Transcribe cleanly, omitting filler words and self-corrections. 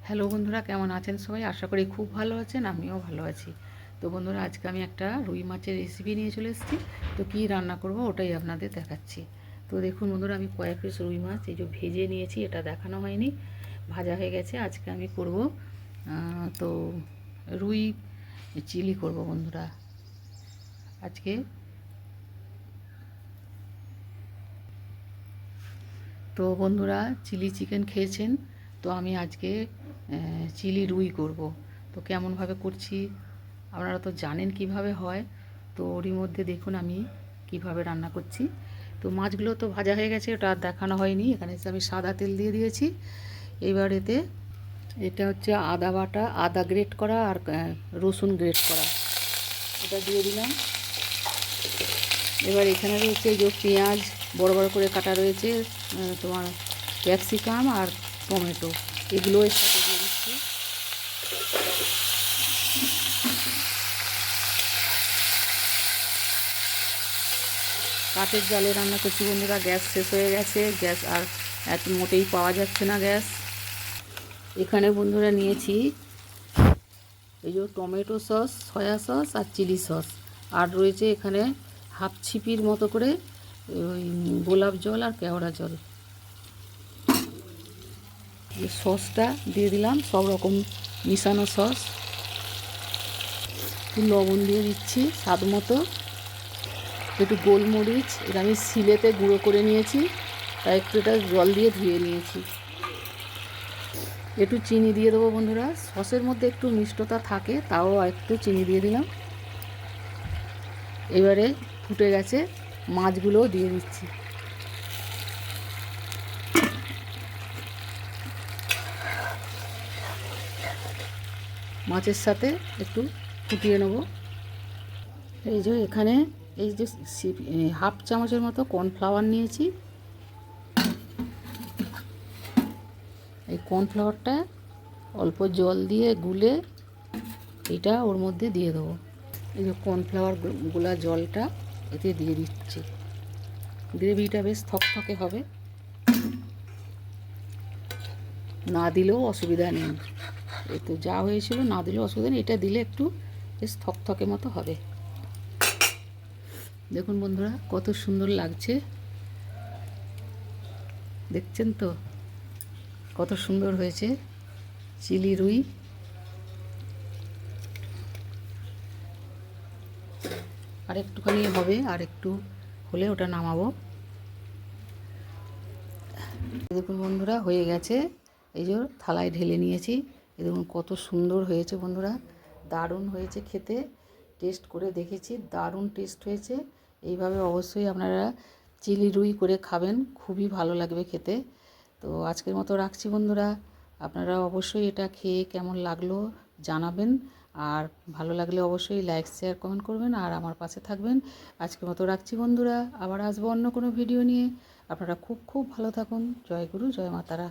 Hello বন্ধুরা, কেমন আছেন সবাই? আশা করি খুব ভালো আছেন, আমিও ভালো আছি। তো বন্ধুরা, আজকে আমি একটা রুই মাছের রেসিপি নিয়ে চলে এসেছি। তো কী রান্না করব ওটাই আপনাদের দেখাচ্ছি। তো দেখুন বন্ধুরা, আমি কয়েক পিস রুই মাছ এই যে ভেজে নিয়েছি, এটা দেখানো হয়নি, ভাজা হয়ে গেছে। আজকে আমি করব তো রুই চিলি করব বন্ধুরা আজকে। তো বন্ধুরা, চিলি চিকেন খেয়েছেন, তো আমি আজকে চিলি রুই করব। তো কেমনভাবে করছি আপনারা তো জানেন কিভাবে হয়। তো ওরই মধ্যে দেখুন আমি কিভাবে রান্না করছি। তো মাছগুলো তো ভাজা হয়ে গেছে, ওটা আর দেখানো হয়নি। এখানে আমি সাদা তেল দিয়ে দিয়েছি। এবার এটা হচ্ছে আদা বাটা, আদা গ্রেট করা আর রসুন গ্রেট করা, এটা দিয়ে দিলাম। এবার এখানে রয়েছে এই যে পেঁয়াজ বড় বড় করে কাটা রয়েছে, তোমার ক্যাপসিকাম আর টমেটো, এগুলো এর সাথে দিয়ে দিচ্ছি। কাঠের জালে রান্না করছি বন্ধুরা, গ্যাস শেষ হয়ে গেছে, গ্যাস আর এত মোটেই পাওয়া যাচ্ছে না গ্যাস। এখানে বন্ধুরা নিয়েছি এই যে টমেটো সস, সয়া সস আর চিলি সস, আর রয়েছে এখানে হাফ ছিপির মতো করে ওই গোলাপ জল আর কেওড়া জল। এই সসটা দিয়ে দিলাম, সব রকম মিশানো সস। একটু লবণ দিয়ে দিচ্ছি স্বাদ মতো, একটু গোলমরিচ, এটা আমি শিলেতে গুঁড়ো করে নিয়েছি, তাই একটু এটা জল দিয়ে ধুয়ে নিয়েছি। একটু চিনি দিয়ে দেবো বন্ধুরা, সসের মধ্যে একটু মিষ্টতা থাকে, তাও একটু চিনি দিয়ে দিলাম। এবারে ফুটে গেছে, মাছগুলোও দিয়ে দিচ্ছি। মাছের সাথে একটু ফুটিয়ে নেব। এই যে এখানে এই যে হাফ চামচের মতো কর্নফ্লাওয়ার নিয়েছি, এই কর্নফ্লাওয়ারটা অল্প জল দিয়ে গুলে এটা ওর মধ্যে দিয়ে দেবো। এই যে কর্নফ্লাওয়ার গুলা জলটা এতে দিয়ে দিচ্ছি। গ্রেভিটা বেশ থকথকে হবে, না দিলেও অসুবিধা নেই। এই তো যা হয়েছিল, না দিলেও অসুবিধা নেই, এটা দিলে একটু বেশ থকথকে মতো হবে। দেখুন বন্ধুরা, কত সুন্দর লাগছে, দেখছেন তো কত সুন্দর হয়েছে চিলি রুই। আর একটুখানি হবে, আর একটু হলে ওটা নামাবো। দেখুন বন্ধুরা, হয়ে গেছে। এই যে থালায় ঢেলে নিয়েছি, এই দেখুন কত সুন্দর হয়েছে বন্ধুরা, দারুণ হয়েছে খেতে। টেস্ট করে দেখেছি, দারুণ টেস্ট হয়েছে। এইভাবে অবশ্যই আপনারা চিলি রুই করে খাবেন, খুবই ভালো লাগবে খেতে। তো আজকের মতো রাখছি বন্ধুরা, আপনারা অবশ্যই এটা খেয়ে কেমন লাগলো জানাবেন, আর ভালো লাগলে অবশ্যই লাইক শেয়ার কমেন্ট করবেন, আর আমার পাশে থাকবেন। আজকের মতো রাখছি বন্ধুরা, আবার আসবো অন্য কোনো ভিডিও নিয়ে। আপনারা খুব খুব ভালো থাকুন। জয় গুরু, জয় মাতারা।